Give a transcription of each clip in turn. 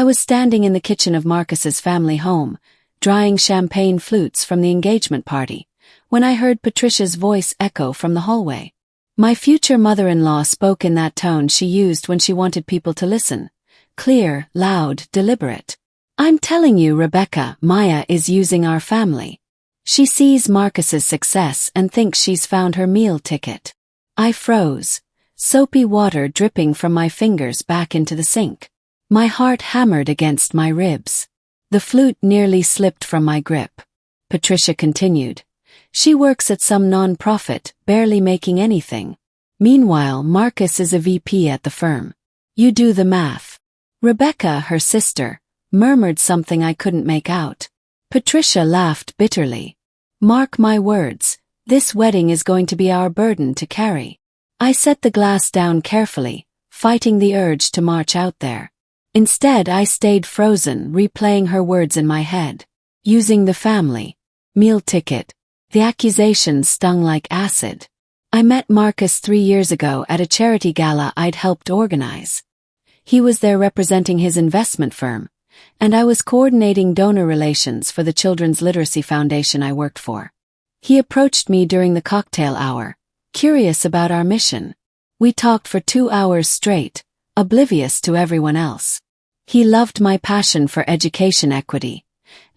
was standing in the kitchen of Marcus's family home, drying champagne flutes from the engagement party, when I heard Patricia's voice echo from the hallway. My future mother-in-law spoke in that tone she used when she wanted people to listen. Clear, loud, deliberate. "I'm telling you, Rebecca, Maya is using our family. She sees Marcus's success and thinks she's found her meal ticket." I froze, soapy water dripping from my fingers back into the sink. My heart hammered against my ribs. The flute nearly slipped from my grip. Patricia continued. "She works at some non-profit, barely making anything. Meanwhile, Marcus is a VP at the firm. You do the math." Rebecca, her sister, murmured something I couldn't make out. Patricia laughed bitterly. "Mark my words, this wedding is going to be our burden to carry." I set the glass down carefully, fighting the urge to march out there. Instead, I stayed frozen, replaying her words in my head. Using the family. Meal ticket. The accusations stung like acid. I met Marcus 3 years ago at a charity gala I'd helped organize. He was there representing his investment firm, and I was coordinating donor relations for the Children's Literacy Foundation I worked for. He approached me during the cocktail hour, curious about our mission. We talked for 2 hours straight, oblivious to everyone else. He loved my passion for education equity,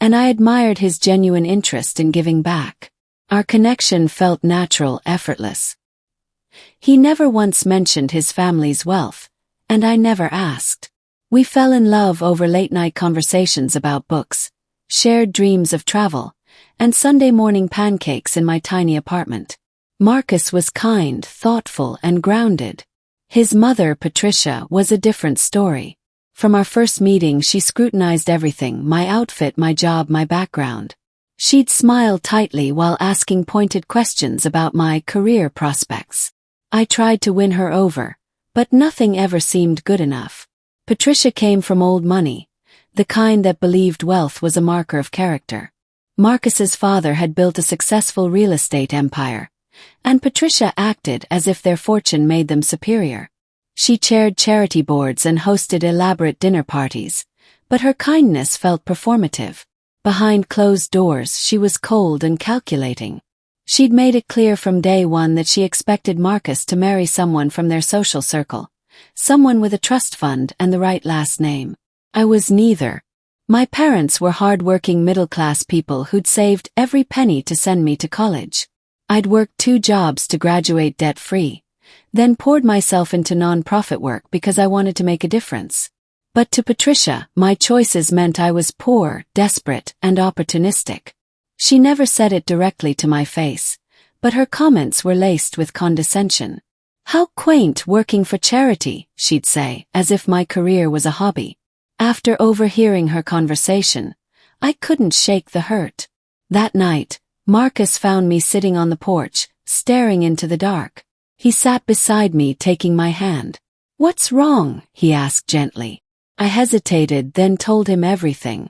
and I admired his genuine interest in giving back. Our connection felt natural, effortless. He never once mentioned his family's wealth, and I never asked. We fell in love over late-night conversations about books, shared dreams of travel, and Sunday morning pancakes in my tiny apartment. Marcus was kind, thoughtful, and grounded. His mother, Patricia, was a different story. From our first meeting, she scrutinized everything: my outfit, my job, my background. She'd smile tightly while asking pointed questions about my career prospects. I tried to win her over, but nothing ever seemed good enough. Patricia came from old money, the kind that believed wealth was a marker of character. Marcus's father had built a successful real estate empire, and Patricia acted as if their fortune made them superior. She chaired charity boards and hosted elaborate dinner parties, but her kindness felt performative. Behind closed doors, she was cold and calculating. She'd made it clear from day one that she expected Marcus to marry someone from their social circle, someone with a trust fund and the right last name. I was neither. My parents were hard-working middle-class people who'd saved every penny to send me to college. I'd worked 2 jobs to graduate debt-free, then poured myself into non-profit work because I wanted to make a difference. But to Patricia, my choices meant I was poor, desperate, and opportunistic. She never said it directly to my face, but her comments were laced with condescension. "How quaint, working for charity," she'd say, as if my career was a hobby. After overhearing her conversation, I couldn't shake the hurt. That night, Marcus found me sitting on the porch, staring into the dark. He sat beside me, taking my hand. "What's wrong?" he asked gently. I hesitated, then told him everything.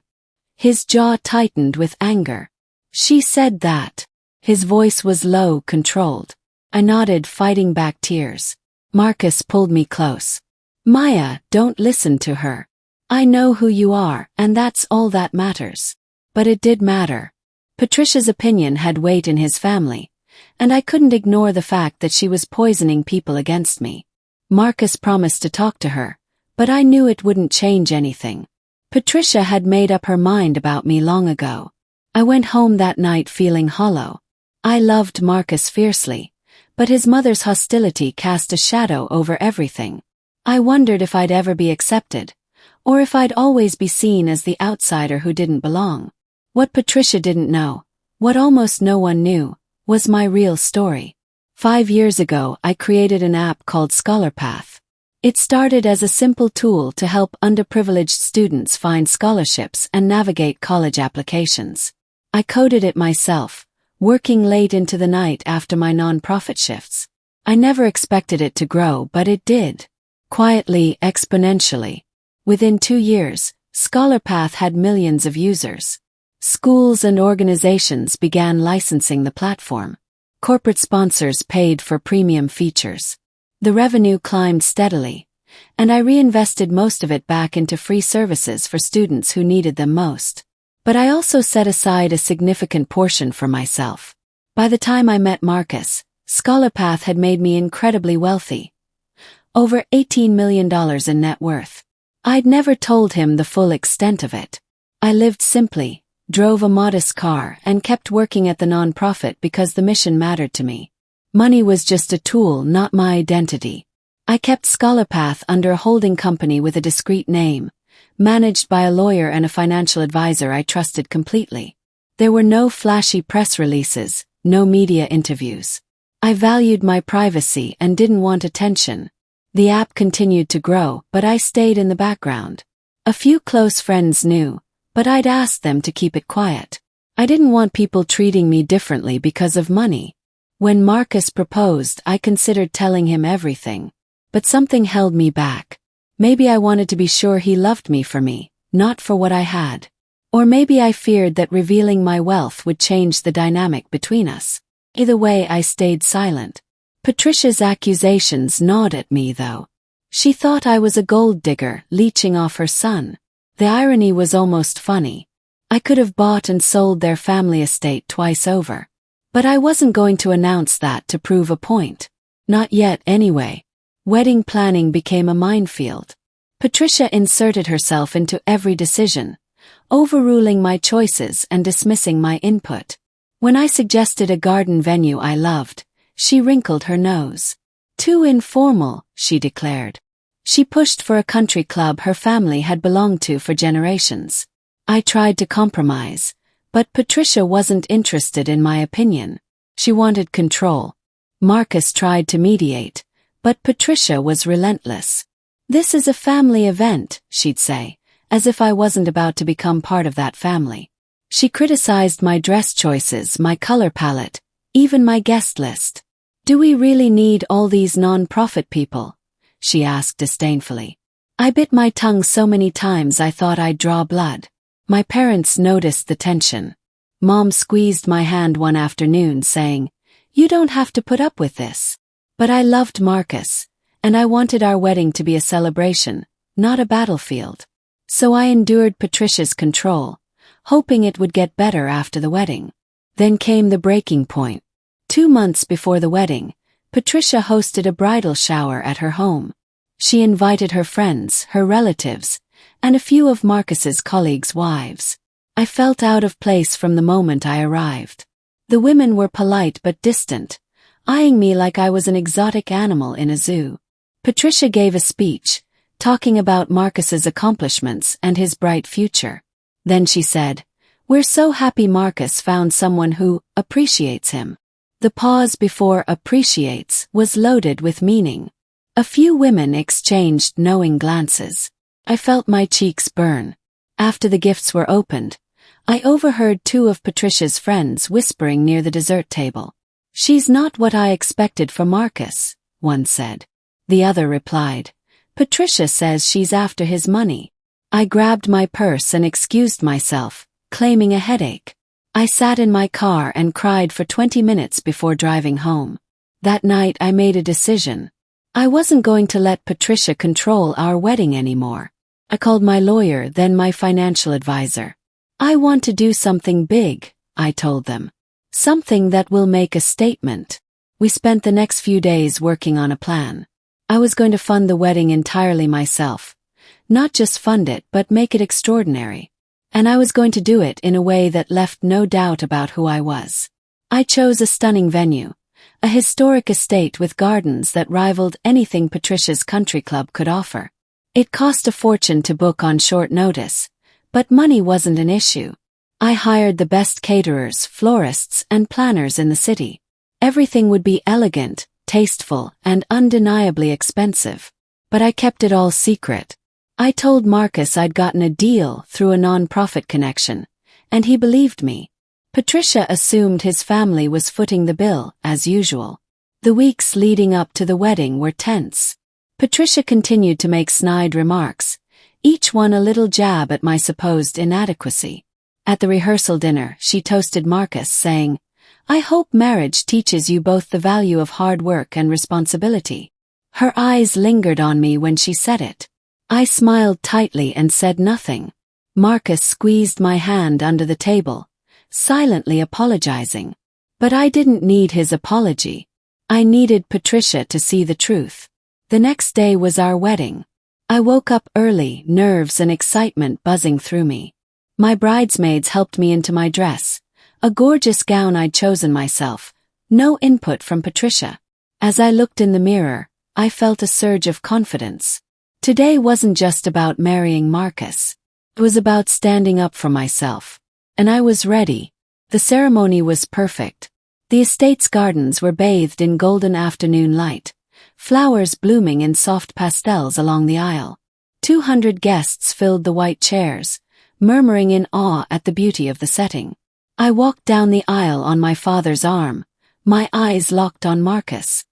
His jaw tightened with anger. "She said that." His voice was low, controlled. I nodded, fighting back tears. Marcus pulled me close. "Maya, don't listen to her. I know who you are, and that's all that matters." But it did matter. Patricia's opinion had weight in his family, and I couldn't ignore the fact that she was poisoning people against me. Marcus promised to talk to her, but I knew it wouldn't change anything. Patricia had made up her mind about me long ago. I went home that night feeling hollow. I loved Marcus fiercely, but his mother's hostility cast a shadow over everything. I wondered if I'd ever be accepted, or if I'd always be seen as the outsider who didn't belong. What Patricia didn't know, what almost no one knew, was my real story. 5 years ago, I created an app called ScholarPath. It started as a simple tool to help underprivileged students find scholarships and navigate college applications. I coded it myself, working late into the night after my non-profit shifts. I never expected it to grow, but it did. Quietly, exponentially. Within 2 years, ScholarPath had millions of users. Schools and organizations began licensing the platform. Corporate sponsors paid for premium features. The revenue climbed steadily, and I reinvested most of it back into free services for students who needed them most. But I also set aside a significant portion for myself. By the time I met Marcus, Scholarpath had made me incredibly wealthy. Over $18 million in net worth. I'd never told him the full extent of it. I lived simply, drove a modest car, and kept working at the nonprofit because the mission mattered to me. Money was just a tool, not my identity. I kept Scholarpath under a holding company with a discreet name, managed by a lawyer and a financial advisor I trusted completely. There were no flashy press releases, no media interviews. I valued my privacy and didn't want attention. The app continued to grow, but I stayed in the background. A few close friends knew, but I'd asked them to keep it quiet. I didn't want people treating me differently because of money. When Marcus proposed, I considered telling him everything. But something held me back. Maybe I wanted to be sure he loved me for me, not for what I had. Or maybe I feared that revealing my wealth would change the dynamic between us. Either way, I stayed silent. Patricia's accusations gnawed at me, though. She thought I was a gold digger leeching off her son. The irony was almost funny. I could have bought and sold their family estate twice over. But I wasn't going to announce that to prove a point. Not yet, anyway. Wedding planning became a minefield. Patricia inserted herself into every decision, overruling my choices and dismissing my input. When I suggested a garden venue I loved, she wrinkled her nose. Too informal, she declared. She pushed for a country club her family had belonged to for generations. I tried to compromise, but Patricia wasn't interested in my opinion. She wanted control. Marcus tried to mediate, but Patricia was relentless. "This is a family event," she'd say, as if I wasn't about to become part of that family. She criticized my dress choices, my color palette, even my guest list. "Do we really need all these non-profit people?" she asked disdainfully. I bit my tongue so many times I thought I'd draw blood. My parents noticed the tension. Mom squeezed my hand one afternoon, saying, "You don't have to put up with this." But I loved Marcus, and I wanted our wedding to be a celebration, not a battlefield. So I endured Patricia's control, hoping it would get better after the wedding. Then came the breaking point. 2 months before the wedding, Patricia hosted a bridal shower at her home. She invited her friends, her relatives, and a few of Marcus's colleagues' wives. I felt out of place from the moment I arrived. The women were polite but distant, eyeing me like I was an exotic animal in a zoo. Patricia gave a speech, talking about Marcus's accomplishments and his bright future. Then she said, "We're so happy Marcus found someone who appreciates him." The pause before appreciates was loaded with meaning. A few women exchanged knowing glances. I felt my cheeks burn. After the gifts were opened, I overheard 2 of Patricia's friends whispering near the dessert table. "She's not what I expected for Marcus," one said. The other replied, "Patricia says she's after his money." I grabbed my purse and excused myself, claiming a headache. I sat in my car and cried for 20 minutes before driving home. That night I made a decision. I wasn't going to let Patricia control our wedding anymore. I called my lawyer, then my financial advisor. "I want to do something big," I told them. "Something that will make a statement." We spent the next few days working on a plan. I was going to fund the wedding entirely myself. Not just fund it, but make it extraordinary. And I was going to do it in a way that left no doubt about who I was. I chose a stunning venue, a historic estate with gardens that rivaled anything Patricia's country club could offer. It cost a fortune to book on short notice, but money wasn't an issue. I hired the best caterers, florists, and planners in the city. Everything would be elegant, tasteful, and undeniably expensive. But I kept it all secret. I told Marcus I'd gotten a deal through a non-profit connection, and he believed me. Patricia assumed his family was footing the bill, as usual. The weeks leading up to the wedding were tense. Patricia continued to make snide remarks, each one a little jab at my supposed inadequacy. At the rehearsal dinner, she toasted Marcus, saying, "I hope marriage teaches you both the value of hard work and responsibility." Her eyes lingered on me when she said it. I smiled tightly and said nothing. Marcus squeezed my hand under the table, silently apologizing. But I didn't need his apology. I needed Patricia to see the truth. The next day was our wedding. I woke up early, nerves and excitement buzzing through me. My bridesmaids helped me into my dress, a gorgeous gown I'd chosen myself, no input from Patricia. As I looked in the mirror, I felt a surge of confidence. Today wasn't just about marrying Marcus. It was about standing up for myself. And I was ready. The ceremony was perfect. The estate's gardens were bathed in golden afternoon light, flowers blooming in soft pastels along the aisle. 200 guests filled the white chairs, murmuring in awe at the beauty of the setting. I walked down the aisle on my father's arm, my eyes locked on Marcus.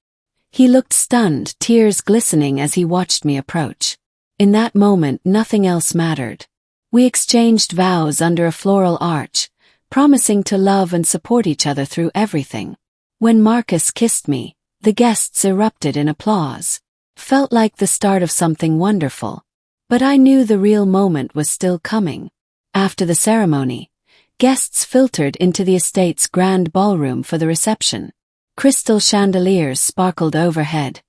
He looked stunned, tears glistening as he watched me approach. In that moment, nothing else mattered. We exchanged vows under a floral arch, promising to love and support each other through everything. When Marcus kissed me, the guests erupted in applause. Felt like the start of something wonderful. But I knew the real moment was still coming. After the ceremony, guests filtered into the estate's grand ballroom for the reception. Crystal chandeliers sparkled overhead,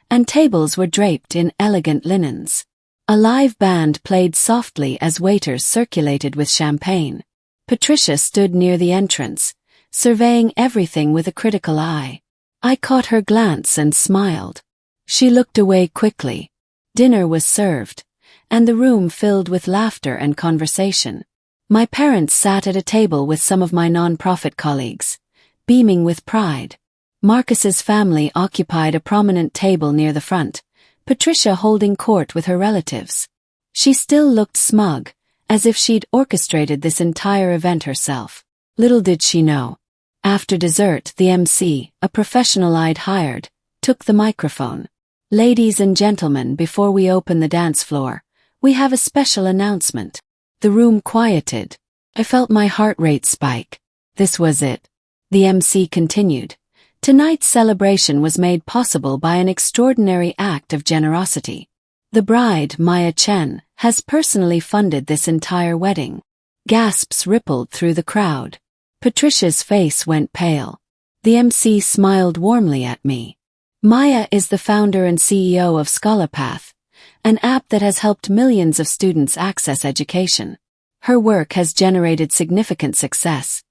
and tables were draped in elegant linens. A live band played softly as waiters circulated with champagne. Patricia stood near the entrance, surveying everything with a critical eye. I caught her glance and smiled. She looked away quickly. Dinner was served, and the room filled with laughter and conversation. My parents sat at a table with some of my non-profit colleagues, beaming with pride. Marcus's family occupied a prominent table near the front, Patricia holding court with her relatives. She still looked smug, as if she'd orchestrated this entire event herself. Little did she know. After dessert, the MC, a professional I'd hired, took the microphone. Ladies and gentlemen, before we open the dance floor, we have a special announcement. The room quieted. I felt my heart rate spike. This was it. The MC continued. Tonight's celebration was made possible by an extraordinary act of generosity. The bride, Maya Chen, has personally funded this entire wedding. Gasps rippled through the crowd. Patricia's face went pale. The MC smiled warmly at me. Maya is the founder and CEO of ScholarPath, an app that has helped millions of students access education. Her work has generated significant success,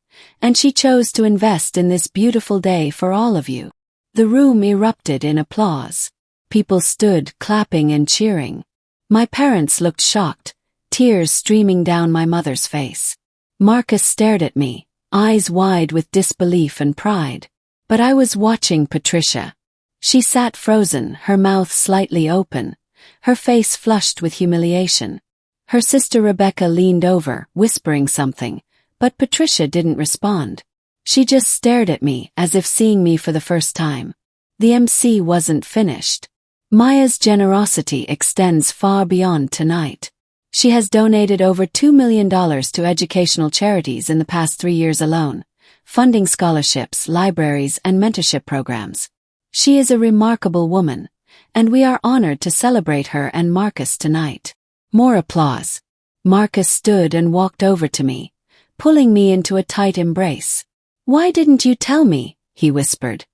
and she chose to invest in this beautiful day for all of you. The room erupted in applause. People stood, clapping and cheering. My parents looked shocked, tears streaming down my mother's face. Marcus stared at me, eyes wide with disbelief and pride. But I was watching Patricia. She sat frozen, her mouth slightly open, her face flushed with humiliation. Her sister Rebecca leaned over, whispering something, but Patricia didn't respond. She just stared at me, as if seeing me for the first time. The MC wasn't finished. Maya's generosity extends far beyond tonight. She has donated over $2 million to educational charities in the past 3 years alone, funding scholarships, libraries, and mentorship programs. She is a remarkable woman, and we are honored to celebrate her and Marcus tonight. More applause. Marcus stood and walked over to me, pulling me into a tight embrace. "Why didn't you tell me?" he whispered,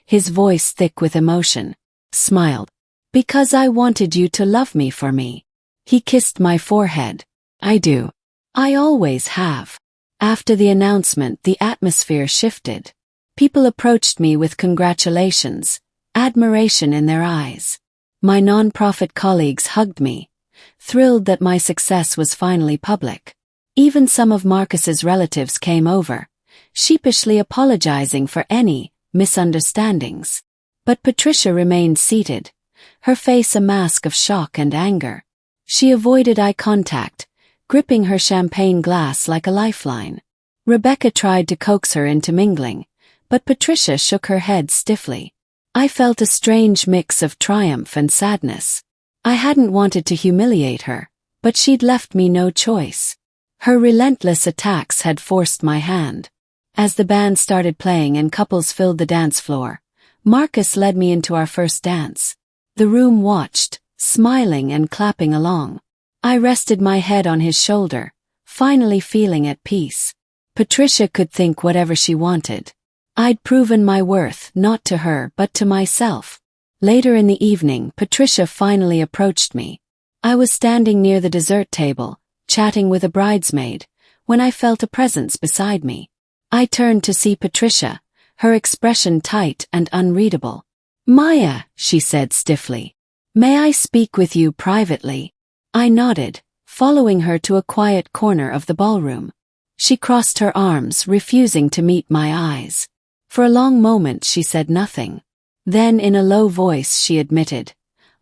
his voice thick with emotion. Smiled. "Because I wanted you to love me for me." He kissed my forehead. "I do. I always have." After the announcement, the atmosphere shifted. People approached me with congratulations, admiration in their eyes. My non-profit colleagues hugged me, thrilled that my success was finally public. Even some of Marcus's relatives came over, sheepishly apologizing for any misunderstandings. But Patricia remained seated, her face a mask of shock and anger. She avoided eye contact, gripping her champagne glass like a lifeline. Rebecca tried to coax her into mingling, but Patricia shook her head stiffly. I felt a strange mix of triumph and sadness. I hadn't wanted to humiliate her, but she'd left me no choice. Her relentless attacks had forced my hand. As the band started playing and couples filled the dance floor, Marcus led me into our first dance. The room watched, smiling and clapping along. I rested my head on his shoulder, finally feeling at peace. Patricia could think whatever she wanted. I'd proven my worth not to her but to myself. Later in the evening, Patricia finally approached me. I was standing near the dessert table, chatting with a bridesmaid, when I felt a presence beside me. I turned to see Patricia, her expression tight and unreadable. "Maya," she said stiffly. "May I speak with you privately?" I nodded, following her to a quiet corner of the ballroom. She crossed her arms, refusing to meet my eyes. For a long moment she said nothing. Then in a low voice she admitted,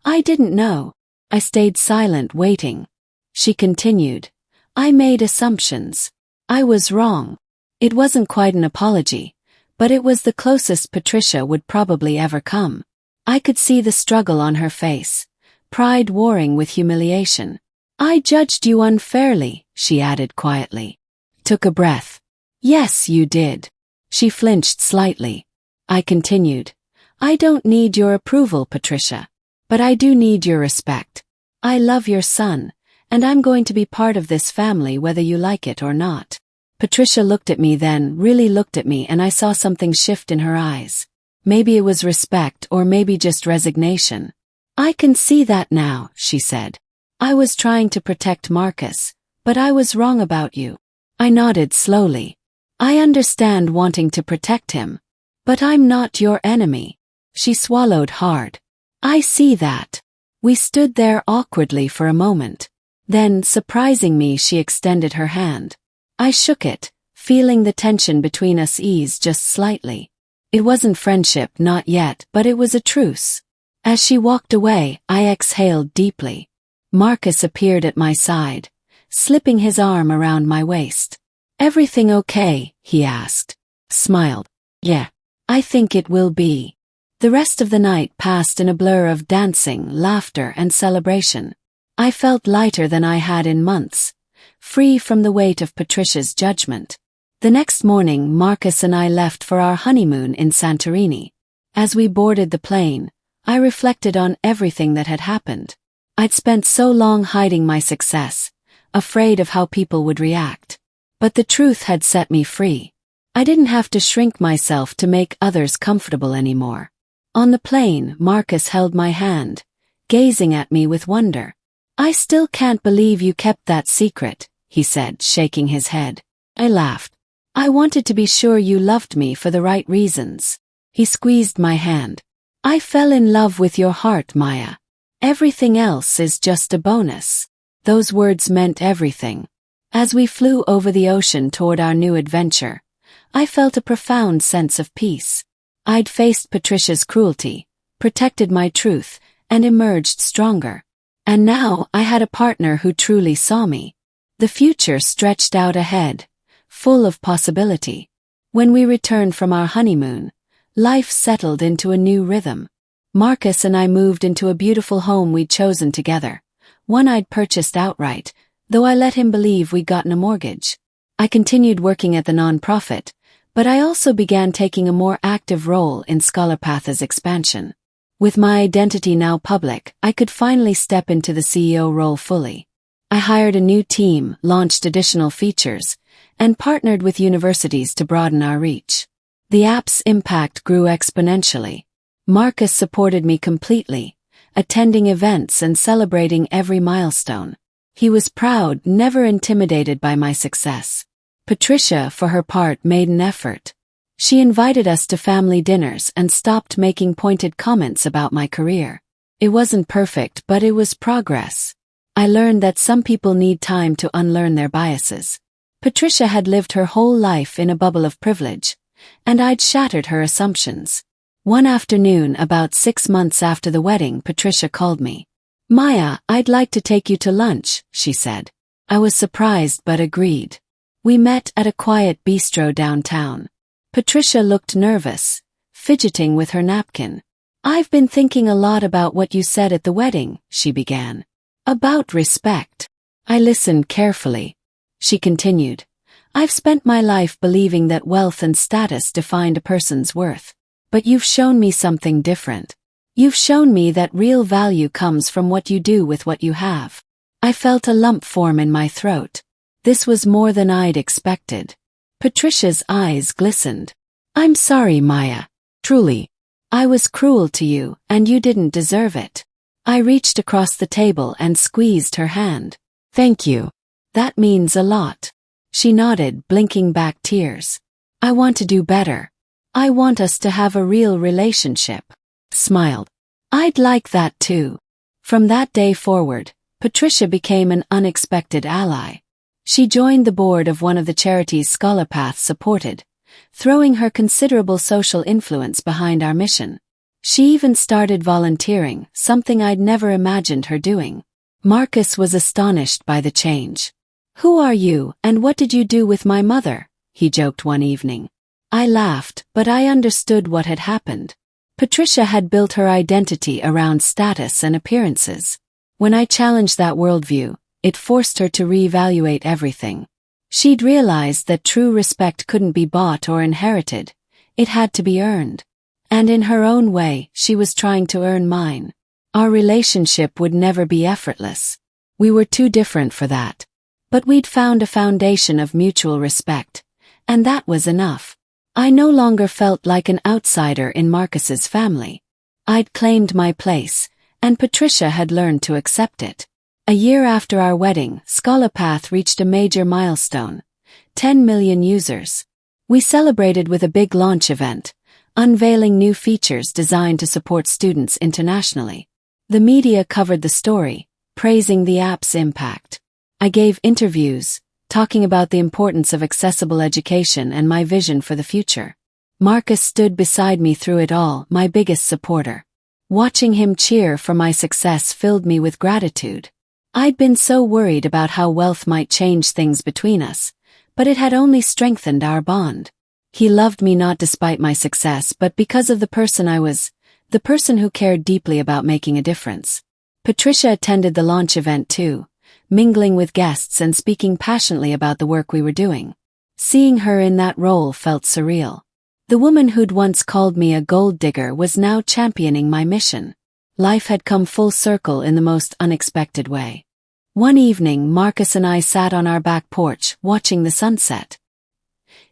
"I didn't know." I stayed silent, waiting. She continued, "I made assumptions. I was wrong." It wasn't quite an apology, but it was the closest Patricia would probably ever come. I could see the struggle on her face, pride warring with humiliation. "I judged you unfairly," she added quietly. Took a breath. "Yes, you did." She flinched slightly. I continued, "I don't need your approval, Patricia. But I do need your respect. I love your son, and I'm going to be part of this family whether you like it or not." Patricia looked at me then, really looked at me, and I saw something shift in her eyes. Maybe it was respect or maybe just resignation. "I can see that now," she said. "I was trying to protect Marcus, but I was wrong about you." I nodded slowly. "I understand wanting to protect him. But I'm not your enemy." She swallowed hard. "I see that." We stood there awkwardly for a moment. Then, surprising me, she extended her hand. I shook it, feeling the tension between us ease just slightly. It wasn't friendship, not yet, but it was a truce. As she walked away, I exhaled deeply. Marcus appeared at my side, slipping his arm around my waist. "Everything okay?" he asked. Smiled. "Yeah. I think it will be." The rest of the night passed in a blur of dancing, laughter, and celebration. I felt lighter than I had in months, free from the weight of Patricia's judgment. The next morning, Marcus and I left for our honeymoon in Santorini. As we boarded the plane, I reflected on everything that had happened. I'd spent so long hiding my success, afraid of how people would react. But the truth had set me free. I didn't have to shrink myself to make others comfortable anymore. On the plane, Marcus held my hand, gazing at me with wonder. "I still can't believe you kept that secret," he said, shaking his head. I laughed. "I wanted to be sure you loved me for the right reasons." He squeezed my hand. "I fell in love with your heart, Maya. Everything else is just a bonus." Those words meant everything. As we flew over the ocean toward our new adventure, I felt a profound sense of peace. I'd faced Patricia's cruelty, protected my truth, and emerged stronger. And now I had a partner who truly saw me. The future stretched out ahead, full of possibility. When we returned from our honeymoon, life settled into a new rhythm. Marcus and I moved into a beautiful home we'd chosen together, one I'd purchased outright, though I let him believe we'd gotten a mortgage. I continued working at the nonprofit, but I also began taking a more active role in Scholarpath's expansion. With my identity now public, I could finally step into the CEO role fully. I hired a new team, launched additional features, and partnered with universities to broaden our reach. The app's impact grew exponentially. Marcus supported me completely, attending events and celebrating every milestone. He was proud, never intimidated by my success. Patricia, for her part, made an effort. She invited us to family dinners and stopped making pointed comments about my career. It wasn't perfect, but it was progress. I learned that some people need time to unlearn their biases. Patricia had lived her whole life in a bubble of privilege, and I'd shattered her assumptions. One afternoon, about 6 months after the wedding, Patricia called me. "Maya, I'd like to take you to lunch," she said. I was surprised but agreed. We met at a quiet bistro downtown. Patricia looked nervous, fidgeting with her napkin. "I've been thinking a lot about what you said at the wedding," she began. "About respect." I listened carefully. She continued, "I've spent my life believing that wealth and status defined a person's worth. But you've shown me something different. You've shown me that real value comes from what you do with what you have. I felt a lump form in my throat. This was more than I'd expected. Patricia's eyes glistened. I'm sorry, Maya. Truly. I was cruel to you, and you didn't deserve it. I reached across the table and squeezed her hand. Thank you. That means a lot. She nodded, blinking back tears. I want to do better. I want us to have a real relationship. Smiled. I'd like that too. From that day forward, Patricia became an unexpected ally. She joined the board of one of the charities Scholarpath supported, throwing her considerable social influence behind our mission. She even started volunteering, something I'd never imagined her doing. Marcus was astonished by the change. Who are you, and what did you do with my mother? He joked one evening. I laughed, but I understood what had happened. Patricia had built her identity around status and appearances. When I challenged that worldview, it forced her to reevaluate everything. She'd realized that true respect couldn't be bought or inherited. It had to be earned. And in her own way, she was trying to earn mine. Our relationship would never be effortless. We were too different for that. But we'd found a foundation of mutual respect, and that was enough. I no longer felt like an outsider in Marcus's family. I'd claimed my place, and Patricia had learned to accept it. A year after our wedding, Scholarpath reached a major milestone: 10 million users. We celebrated with a big launch event, unveiling new features designed to support students internationally. The media covered the story, praising the app's impact. I gave interviews, talking about the importance of accessible education and my vision for the future. Marcus stood beside me through it all, my biggest supporter. Watching him cheer for my success filled me with gratitude. I'd been so worried about how wealth might change things between us, but it had only strengthened our bond. He loved me not despite my success but because of the person I was, the person who cared deeply about making a difference. Patricia attended the launch event too, mingling with guests and speaking passionately about the work we were doing. Seeing her in that role felt surreal. The woman who'd once called me a gold digger was now championing my mission. Life had come full circle in the most unexpected way. One evening, Marcus and I sat on our back porch, watching the sunset.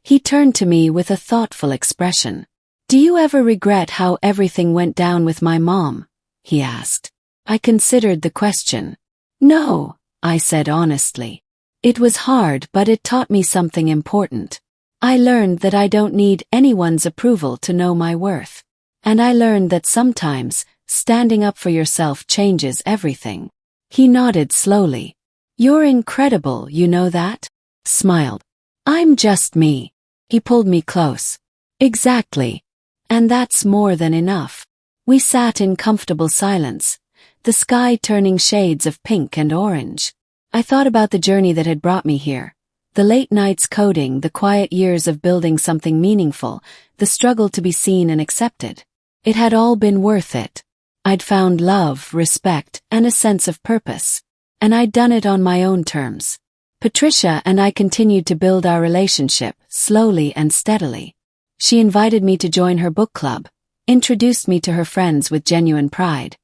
He turned to me with a thoughtful expression. Do you ever regret how everything went down with my mom? He asked. I considered the question. No, I said honestly. It was hard, but it taught me something important. I learned that I don't need anyone's approval to know my worth. And I learned that sometimes, standing up for yourself changes everything. He nodded slowly. You're incredible, you know that? Smiled. I'm just me. He pulled me close. Exactly. And that's more than enough. We sat in comfortable silence, the sky turning shades of pink and orange. I thought about the journey that had brought me here. The late nights coding, the quiet years of building something meaningful, the struggle to be seen and accepted. It had all been worth it. I'd found love, respect, and a sense of purpose. And I'd done it on my own terms. Patricia and I continued to build our relationship, slowly and steadily. She invited me to join her book club, introduced me to her friends with genuine pride,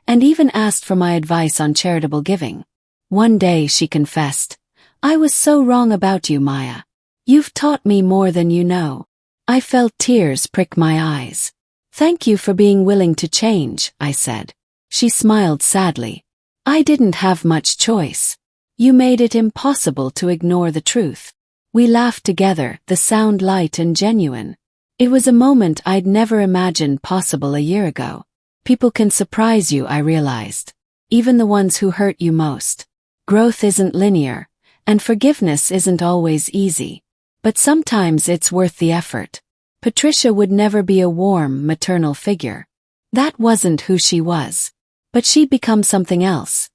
and even asked for my advice on charitable giving. One day she confessed, I was so wrong about you, Maya. You've taught me more than you know. I felt tears prick my eyes. Thank you for being willing to change, I said. She smiled sadly. I didn't have much choice. You made it impossible to ignore the truth. We laughed together, the sound light and genuine. It was a moment I'd never imagined possible a year ago. People can surprise you, I realized. Even the ones who hurt you most. Growth isn't linear, and forgiveness isn't always easy. But sometimes it's worth the effort. Patricia would never be a warm, maternal figure. That wasn't who she was. But she'd become something else.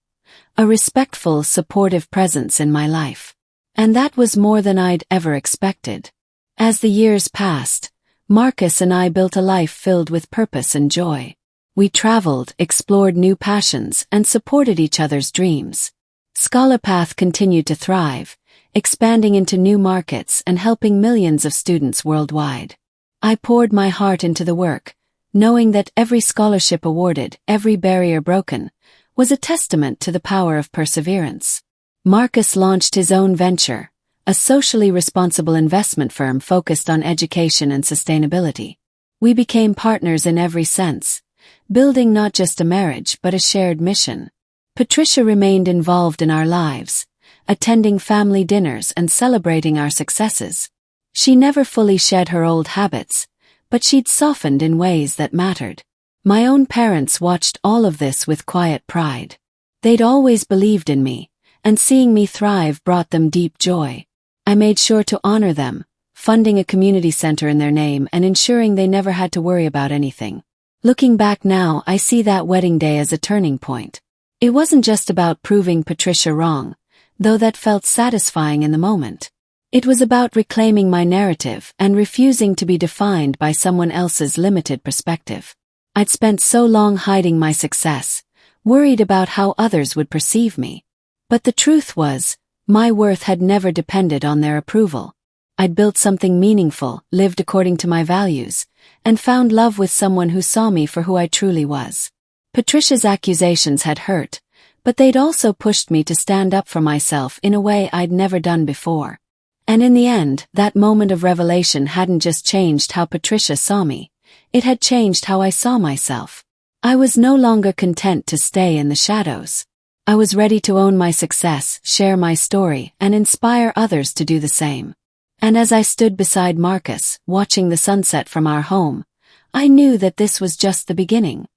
A respectful, supportive presence in my life. And that was more than I'd ever expected. As the years passed, Marcus and I built a life filled with purpose and joy. We traveled, explored new passions, and supported each other's dreams. Scholarpath continued to thrive, expanding into new markets and helping millions of students worldwide. I poured my heart into the work, Knowing that every scholarship awarded, every barrier broken, was a testament to the power of perseverance. Marcus launched his own venture, a socially responsible investment firm focused on education and sustainability. We became partners in every sense, building not just a marriage but a shared mission. Patricia remained involved in our lives, attending family dinners and celebrating our successes. She never fully shed her old habits, but she'd softened in ways that mattered. My own parents watched all of this with quiet pride. They'd always believed in me, and seeing me thrive brought them deep joy. I made sure to honor them, funding a community center in their name and ensuring they never had to worry about anything. Looking back now, I see that wedding day as a turning point. It wasn't just about proving Patricia wrong, though that felt satisfying in the moment. It was about reclaiming my narrative and refusing to be defined by someone else's limited perspective. I'd spent so long hiding my success, worried about how others would perceive me. But the truth was, my worth had never depended on their approval. I'd built something meaningful, lived according to my values, and found love with someone who saw me for who I truly was. Patricia's accusations had hurt, but they'd also pushed me to stand up for myself in a way I'd never done before. And in the end, that moment of revelation hadn't just changed how Patricia saw me, it had changed how I saw myself. I was no longer content to stay in the shadows. I was ready to own my success, share my story, and inspire others to do the same. And as I stood beside Marcus, watching the sunset from our home, I knew that this was just the beginning.